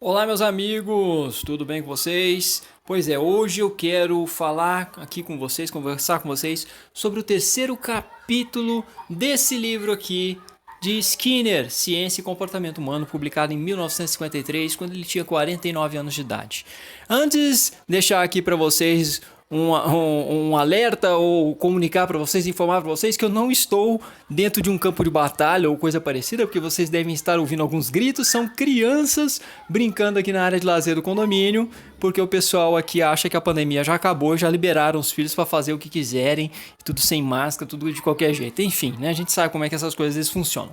Olá, meus amigos, tudo bem com vocês? Pois é, hoje eu quero falar aqui com vocês, conversar com vocês sobre o terceiro capítulo desse livro aqui de Skinner, Ciência e Comportamento Humano, publicado em 1953, quando ele tinha 49 anos de idade. Antes, deixar aqui para vocês um alerta ou comunicar para vocês, informar para vocês que eu não estou dentro de um campo de batalha ou coisa parecida, porque vocês devem estar ouvindo alguns gritos, são crianças brincando aqui na área de lazer do condomínio, porque o pessoal aqui acha que a pandemia já acabou, já liberaram os filhos para fazer o que quiserem, tudo sem máscara, tudo de qualquer jeito. Enfim, né? A gente sabe como é que essas coisas funcionam.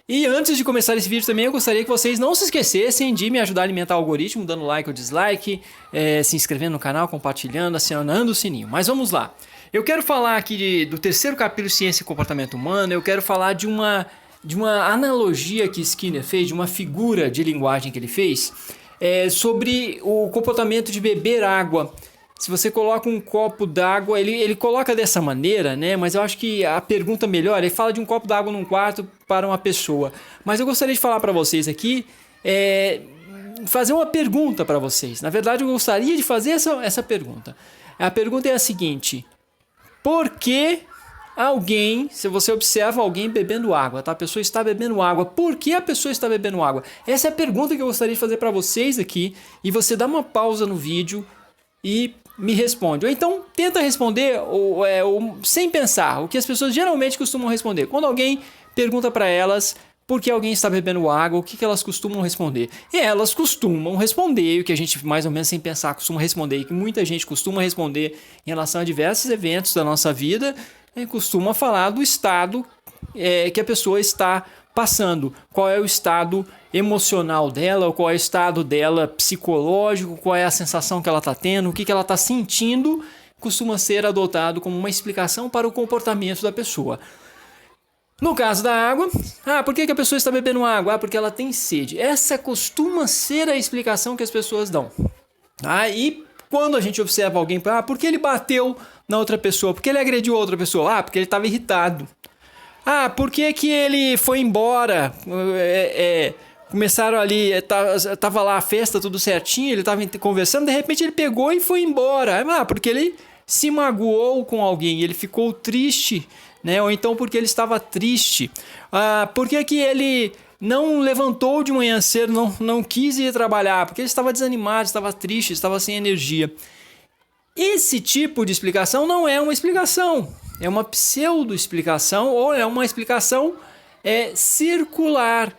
E antes de começar esse vídeo também, eu gostaria que vocês não se esquecessem de me ajudar a alimentar o algoritmo, dando like ou dislike, se inscrevendo no canal, compartilhando, acionando o sininho. Mas vamos lá. Eu quero falar aqui do terceiro capítulo Ciência e Comportamento Humano, eu quero falar de uma analogia que Skinner fez, de uma figura de linguagem que ele fez, sobre o comportamento de beber água. Se você coloca um copo d'água, ele coloca dessa maneira, né? Mas eu acho que a pergunta melhor, ele fala de um copo d'água num quarto para uma pessoa. Mas eu gostaria de falar para vocês aqui, fazer uma pergunta para vocês. Na verdade, eu gostaria de fazer essa pergunta. A pergunta é a seguinte: por que alguém, se você observa alguém bebendo água, tá? A pessoa está bebendo água. Por que a pessoa está bebendo água? Essa é a pergunta que eu gostaria de fazer para vocês aqui. E você dá uma pausa no vídeo e me responde. Ou então tenta responder sem pensar. O que as pessoas geralmente costumam responder. Quando alguém pergunta para elas por que alguém está bebendo água, o que elas costumam responder? E elas costumam responder o que a gente mais ou menos sem pensar costuma responder, e que muita gente costuma responder em relação a diversos eventos da nossa vida, costuma falar do estado que a pessoa está passando, qual é o estado emocional dela, qual é o estado dela psicológico, qual é a sensação que ela está tendo, o que ela está sentindo, costuma ser adotado como uma explicação para o comportamento da pessoa. No caso da água, por que a pessoa está bebendo água? Porque ela tem sede. Essa costuma ser a explicação que as pessoas dão. E quando a gente observa alguém, por que ele bateu na outra pessoa? Por que ele agrediu a outra pessoa? Porque ele estava irritado. Por que ele foi embora? Começaram ali, tava lá a festa, tudo certinho, ele estava conversando, de repente ele pegou e foi embora. Porque ele se magoou com alguém, ele ficou triste, né? Ou então porque ele estava triste. Por que ele não levantou de manhã cedo, não quis ir trabalhar? Porque ele estava desanimado, estava triste, estava sem energia. Esse tipo de explicação não é uma explicação. É uma pseudo-explicação ou é uma explicação circular.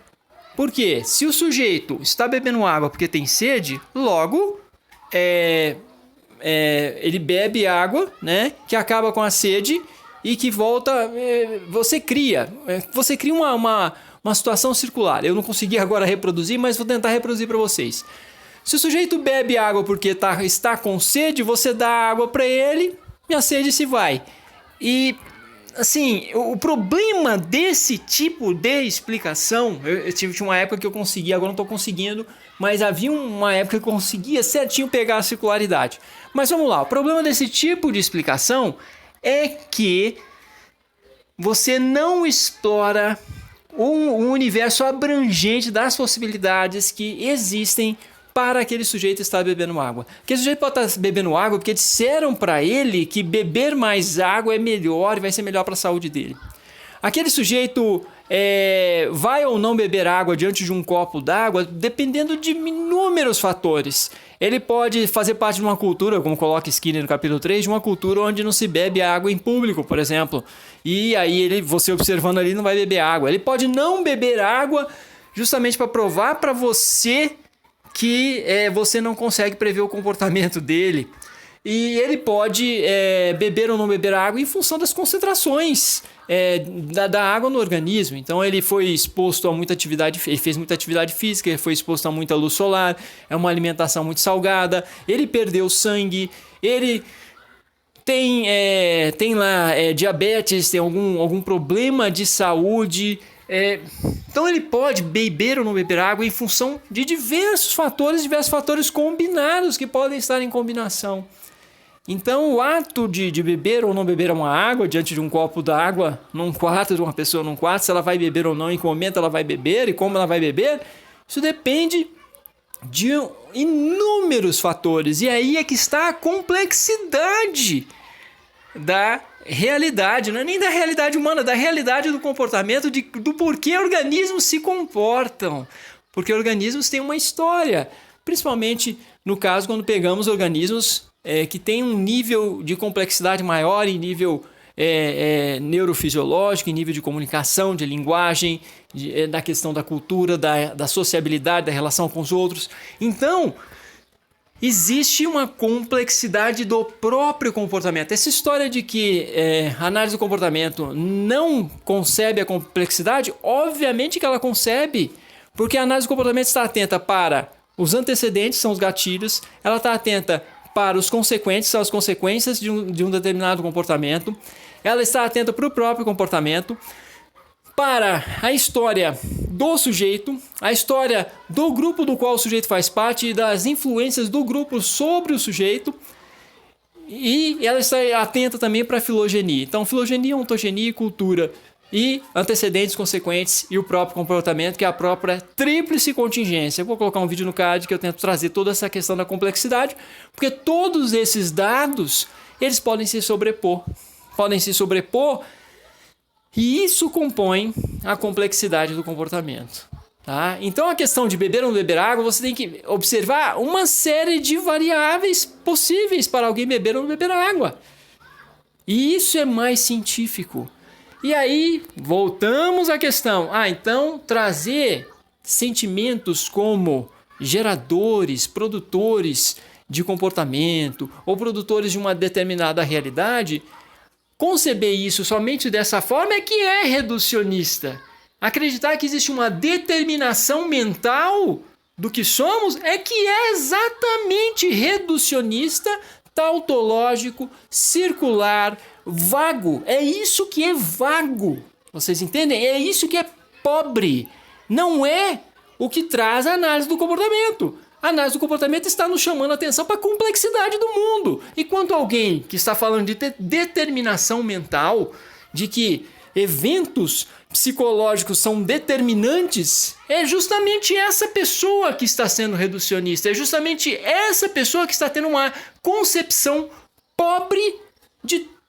Por quê? Se o sujeito está bebendo água porque tem sede, logo ele bebe água, né, que acaba com a sede e que volta... Você cria uma situação circular. Eu não consegui agora reproduzir, mas vou tentar reproduzir para vocês. Se o sujeito bebe água porque está com sede, você dá água para ele e a sede se vai. E, assim, o problema desse tipo de explicação... Eu tive uma época que eu conseguia, agora não estou conseguindo, mas havia uma época que eu conseguia certinho pegar a circularidade. Mas vamos lá, o problema desse tipo de explicação é que você não explora um universo abrangente das possibilidades que existem para aquele sujeito estar bebendo água. Aquele sujeito pode estar bebendo água porque disseram para ele que beber mais água é melhor e vai ser melhor para a saúde dele. Aquele sujeito vai ou não beber água diante de um copo d'água dependendo de inúmeros fatores. Ele pode fazer parte de uma cultura, como coloca Skinner no capítulo 3, de uma cultura onde não se bebe água em público, por exemplo. E aí você observando ali não vai beber água. Ele pode não beber água justamente para provar para você que você não consegue prever o comportamento dele. E ele pode beber ou não beber água em função das concentrações da água no organismo. Então ele foi exposto a muita atividade, ele fez muita atividade física, ele foi exposto a muita luz solar, é uma alimentação muito salgada, ele perdeu sangue, ele tem lá diabetes, tem algum problema de saúde. Então ele pode beber ou não beber água em função de diversos fatores combinados que podem estar em combinação. Então o ato de beber ou não beber uma água diante de um copo d'água num quarto de uma pessoa num quarto, se ela vai beber ou não, em que momento ela vai beber e como ela vai beber, isso depende de inúmeros fatores. E aí é que está a complexidade da realidade, não é nem da realidade humana, da realidade do comportamento, do porquê organismos se comportam. Porque organismos têm uma história, principalmente no caso quando pegamos organismos que têm um nível de complexidade maior, em nível neurofisiológico, em nível de comunicação, de linguagem, da questão da cultura, da sociabilidade, da relação com os outros. Então, existe uma complexidade do próprio comportamento. Essa história de que a análise do comportamento não concebe a complexidade, obviamente que ela concebe, porque a análise do comportamento está atenta para os antecedentes, são os gatilhos, ela está atenta para os consequentes, são as consequências de um determinado comportamento, ela está atenta para o próprio comportamento, para a história do sujeito, a história do grupo do qual o sujeito faz parte e das influências do grupo sobre o sujeito, e ela está atenta também para a filogenia. Então, filogenia, ontogenia e cultura, e antecedentes, consequentes e o próprio comportamento, que é a própria tríplice contingência. Eu vou colocar um vídeo no card que eu tento trazer toda essa questão da complexidade, porque todos esses dados, eles podem se sobrepor. E isso compõe a complexidade do comportamento. Tá? Então a questão de beber ou não beber água, você tem que observar uma série de variáveis possíveis para alguém beber ou não beber água. E isso é mais científico. E aí, voltamos à questão. Então trazer sentimentos como geradores, produtores de comportamento ou produtores de uma determinada realidade, conceber isso somente dessa forma é que é reducionista. Acreditar que existe uma determinação mental do que somos é que é exatamente reducionista, tautológico, circular, vago. É isso que é vago. Vocês entendem? É isso que é pobre. Não é o que traz a análise do comportamento. A análise do comportamento está nos chamando a atenção para a complexidade do mundo. E quanto alguém que está falando de determinação mental, de que eventos psicológicos são determinantes, é justamente essa pessoa que está sendo reducionista, é justamente essa pessoa que está tendo uma concepção pobre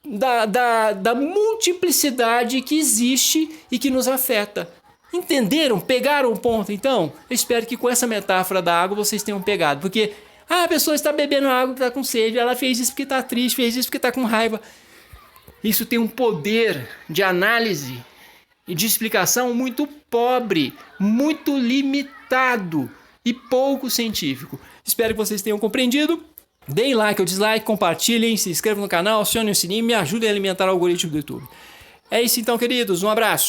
da multiplicidade que existe e que nos afeta. Entenderam? Pegaram o ponto? Então, eu espero que com essa metáfora da água vocês tenham pegado, porque a pessoa está bebendo água, está com sede, ela fez isso porque está triste, fez isso porque está com raiva. Isso tem um poder de análise e de explicação muito pobre, muito limitado e pouco científico. Espero que vocês tenham compreendido. Deem like ou dislike, compartilhem, se inscrevam no canal, acionem o sininho e me ajudem a alimentar o algoritmo do YouTube. É isso então, queridos. Um abraço.